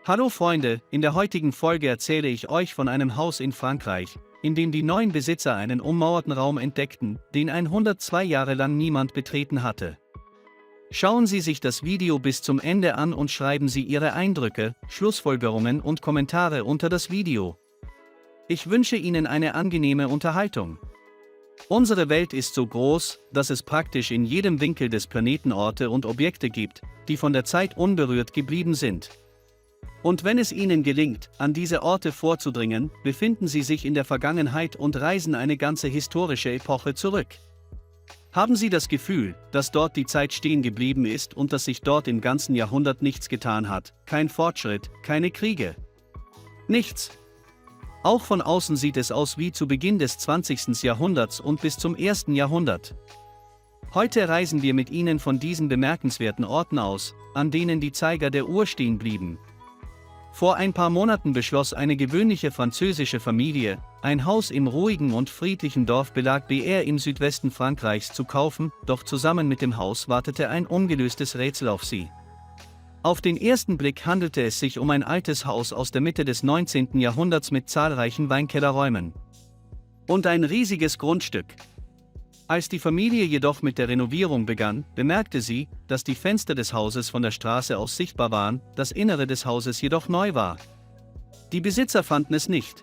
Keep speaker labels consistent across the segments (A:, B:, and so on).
A: Hallo Freunde, in der heutigen Folge erzähle ich euch von einem Haus in Frankreich, in dem die neuen Besitzer einen ummauerten Raum entdeckten, den 102 Jahre lang niemand betreten hatte. Schauen Sie sich das Video bis zum Ende an und schreiben Sie Ihre Eindrücke, Schlussfolgerungen und Kommentare unter das Video. Ich wünsche Ihnen eine angenehme Unterhaltung. Unsere Welt ist so groß, dass es praktisch in jedem Winkel des Planeten Orte und Objekte gibt, die von der Zeit unberührt geblieben sind. Und wenn es Ihnen gelingt, an diese Orte vorzudringen, befinden Sie sich in der Vergangenheit und reisen eine ganze historische Epoche zurück. Haben Sie das Gefühl, dass dort die Zeit stehen geblieben ist und dass sich dort im ganzen Jahrhundert nichts getan hat, kein Fortschritt, keine Kriege? Nichts. Auch von außen sieht es aus wie zu Beginn des 20. Jahrhunderts und bis zum 1. Jahrhundert. Heute reisen wir mit Ihnen von diesen bemerkenswerten Orten aus, an denen die Zeiger der Uhr stehen blieben. Vor ein paar Monaten beschloss eine gewöhnliche französische Familie, ein Haus im ruhigen und friedlichen Dorf Belag BR im Südwesten Frankreichs zu kaufen, doch zusammen mit dem Haus wartete ein ungelöstes Rätsel auf sie. Auf den ersten Blick handelte es sich um ein altes Haus aus der Mitte des 19. Jahrhunderts mit zahlreichen Weinkellerräumen. Und ein riesiges Grundstück. Als die Familie jedoch mit der Renovierung begann, bemerkte sie, dass die Fenster des Hauses von der Straße aus sichtbar waren, das Innere des Hauses jedoch neu war. Die Besitzer fanden es nicht.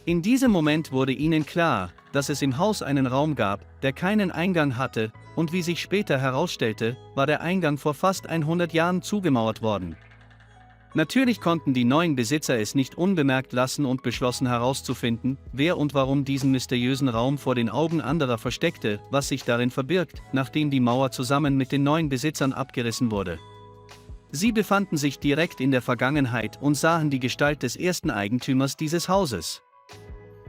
A: In diesem Moment wurde ihnen klar, dass es im Haus einen Raum gab, der keinen Eingang hatte, und wie sich später herausstellte, war der Eingang vor fast 100 Jahren zugemauert worden. Natürlich konnten die neuen Besitzer es nicht unbemerkt lassen und beschlossen herauszufinden, wer und warum diesen mysteriösen Raum vor den Augen anderer versteckte, was sich darin verbirgt, nachdem die Mauer zusammen mit den neuen Besitzern abgerissen wurde. Sie befanden sich direkt in der Vergangenheit und sahen die Gestalt des ersten Eigentümers dieses Hauses.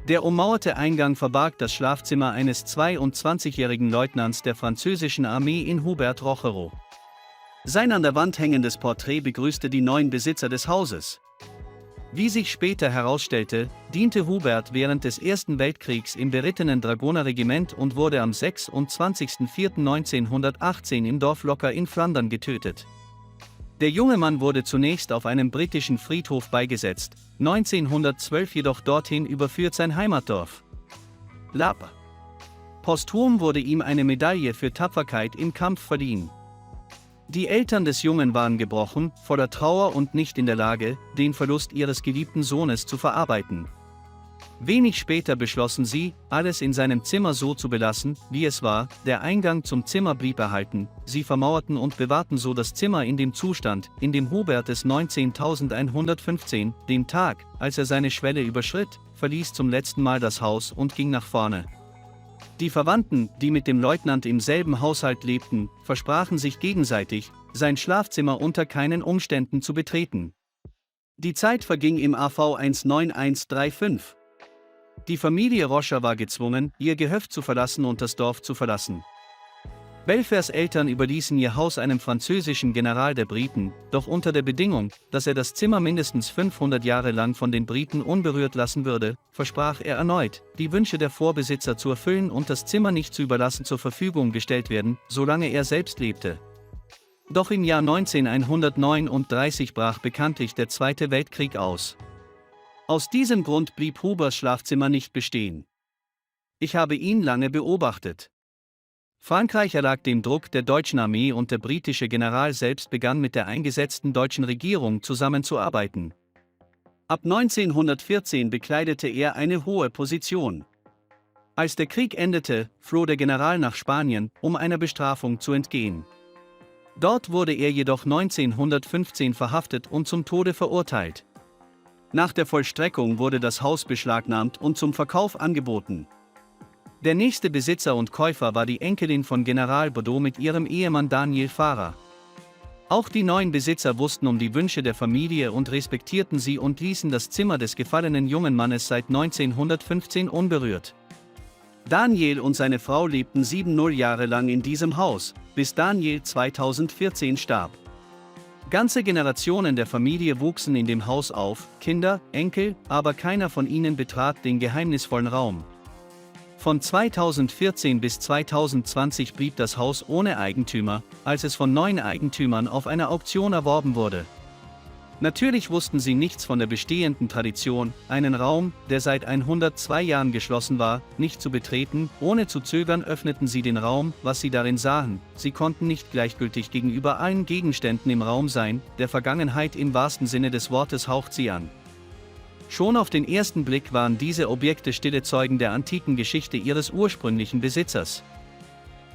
A: Der ummauerte Eingang verbarg das Schlafzimmer eines 22-jährigen Leutnants der französischen Armee in Hubert Rochereau. Sein an der Wand hängendes Porträt begrüßte die neuen Besitzer des Hauses. Wie sich später herausstellte, diente Hubert während des Ersten Weltkriegs im berittenen Dragonerregiment und wurde am 26.04.1918 im Dorf Locker in Flandern getötet. Der junge Mann wurde zunächst auf einem britischen Friedhof beigesetzt, 1912 jedoch dorthin überführt sein Heimatdorf Lapp. Posthum wurde ihm eine Medaille für Tapferkeit im Kampf verliehen. Die Eltern des Jungen waren gebrochen, voller Trauer und nicht in der Lage, den Verlust ihres geliebten Sohnes zu verarbeiten. Wenig später beschlossen sie, alles in seinem Zimmer so zu belassen, wie es war, der Eingang zum Zimmer blieb erhalten, sie vermauerten und bewahrten so das Zimmer in dem Zustand, in dem Hubert es 19.115, dem Tag, als er seine Schwelle überschritt, verließ zum letzten Mal das Haus und ging nach vorne. Die Verwandten, die mit dem Leutnant im selben Haushalt lebten, versprachen sich gegenseitig, sein Schlafzimmer unter keinen Umständen zu betreten. Die Zeit verging im AV 19135. Die Familie Rocher war gezwungen, ihr Gehöft zu verlassen und das Dorf zu verlassen. Belfers Eltern überließen ihr Haus einem französischen General der Briten, doch unter der Bedingung, dass er das Zimmer mindestens 500 Jahre lang von den Briten unberührt lassen würde, versprach er erneut, die Wünsche der Vorbesitzer zu erfüllen und das Zimmer nicht zu überlassen zur Verfügung gestellt werden, solange er selbst lebte. Doch im Jahr 1939 brach bekanntlich der Zweite Weltkrieg aus. Aus diesem Grund blieb Huberts Schlafzimmer nicht bestehen. Ich habe ihn lange beobachtet. Frankreich erlag dem Druck der deutschen Armee und der britische General selbst begann mit der eingesetzten deutschen Regierung zusammenzuarbeiten. Ab 1914 bekleidete er eine hohe Position. Als der Krieg endete, floh der General nach Spanien, um einer Bestrafung zu entgehen. Dort wurde er jedoch 1915 verhaftet und zum Tode verurteilt. Nach der Vollstreckung wurde das Haus beschlagnahmt und zum Verkauf angeboten. Der nächste Besitzer und Käufer war die Enkelin von General Baudot mit ihrem Ehemann Daniel Farah. Auch die neuen Besitzer wussten um die Wünsche der Familie und respektierten sie und ließen das Zimmer des gefallenen jungen Mannes seit 1915 unberührt. Daniel und seine Frau lebten 70 Jahre lang in diesem Haus, bis Daniel 2014 starb. Ganze Generationen der Familie wuchsen in dem Haus auf, Kinder, Enkel, aber keiner von ihnen betrat den geheimnisvollen Raum. Von 2014 bis 2020 blieb das Haus ohne Eigentümer, als es von neuen Eigentümern auf einer Auktion erworben wurde. Natürlich wussten sie nichts von der bestehenden Tradition, einen Raum, der seit 102 Jahren geschlossen war, nicht zu betreten. Ohne zu zögern öffneten sie den Raum, was sie darin sahen. Sie konnten nicht gleichgültig gegenüber allen Gegenständen im Raum sein, der Vergangenheit im wahrsten Sinne des Wortes haucht sie an. Schon auf den ersten Blick waren diese Objekte stille Zeugen der antiken Geschichte ihres ursprünglichen Besitzers.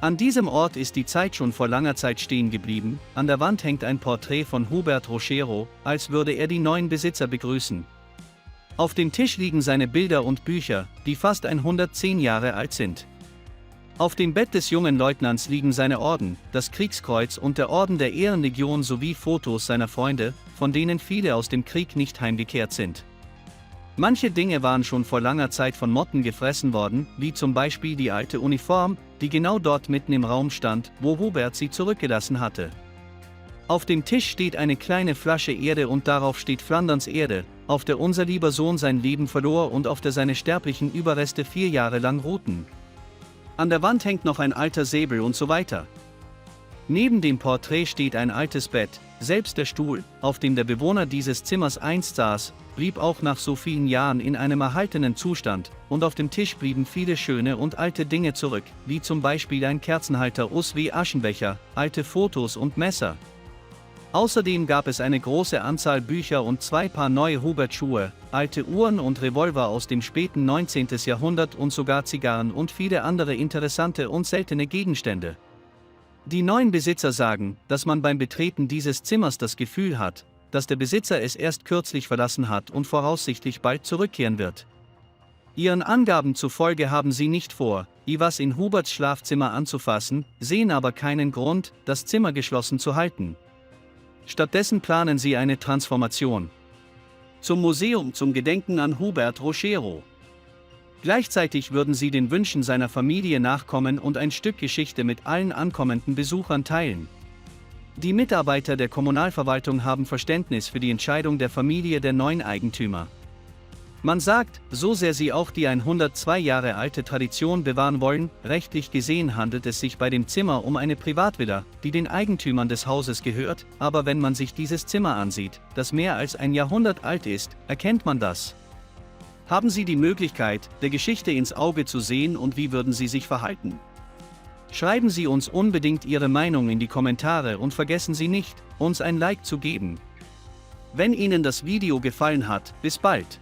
A: An diesem Ort ist die Zeit schon vor langer Zeit stehen geblieben. An der Wand hängt ein Porträt von Hubert Rochero, als würde er die neuen Besitzer begrüßen. Auf dem Tisch liegen seine Bilder und Bücher, die fast 110 Jahre alt sind. Auf dem Bett des jungen Leutnants liegen seine Orden, das Kriegskreuz und der Orden der Ehrenlegion sowie Fotos seiner Freunde, von denen viele aus dem Krieg nicht heimgekehrt sind. Manche Dinge waren schon vor langer Zeit von Motten gefressen worden, wie zum Beispiel die alte Uniform, die genau dort mitten im Raum stand, wo Hubert sie zurückgelassen hatte. Auf dem Tisch steht eine kleine Flasche Erde und darauf steht Flanderns Erde, auf der unser lieber Sohn sein Leben verlor und auf der seine sterblichen Überreste 4 Jahre lang ruhten. An der Wand hängt noch ein alter Säbel und so weiter. Neben dem Porträt steht ein altes Bett, selbst der Stuhl, auf dem der Bewohner dieses Zimmers einst saß, blieb auch nach so vielen Jahren in einem erhaltenen Zustand, und auf dem Tisch blieben viele schöne und alte Dinge zurück, wie zum Beispiel ein Kerzenhalter aus wie Aschenbecher, alte Fotos und Messer. Außerdem gab es eine große Anzahl Bücher und 2 Paar neue Hubert-Schuhe, alte Uhren und Revolver aus dem späten 19. Jahrhundert und sogar Zigarren und viele andere interessante und seltene Gegenstände. Die neuen Besitzer sagen, dass man beim Betreten dieses Zimmers das Gefühl hat, dass der Besitzer es erst kürzlich verlassen hat und voraussichtlich bald zurückkehren wird. Ihren Angaben zufolge haben sie nicht vor, etwas in Huberts Schlafzimmer anzufassen, sehen aber keinen Grund, das Zimmer geschlossen zu halten. Stattdessen planen sie eine Transformation zum Museum zum Gedenken an Hubert Rochero. Gleichzeitig würden sie den Wünschen seiner Familie nachkommen und ein Stück Geschichte mit allen ankommenden Besuchern teilen. Die Mitarbeiter der Kommunalverwaltung haben Verständnis für die Entscheidung der Familie der neuen Eigentümer. Man sagt, so sehr sie auch die 102 Jahre alte Tradition bewahren wollen, rechtlich gesehen handelt es sich bei dem Zimmer um eine Privatvilla, die den Eigentümern des Hauses gehört, aber wenn man sich dieses Zimmer ansieht, das mehr als ein Jahrhundert alt ist, erkennt man das. Haben Sie die Möglichkeit, der Geschichte ins Auge zu sehen und wie würden Sie sich verhalten? Schreiben Sie uns unbedingt Ihre Meinung in die Kommentare und vergessen Sie nicht, uns ein Like zu geben. Wenn Ihnen das Video gefallen hat, bis bald!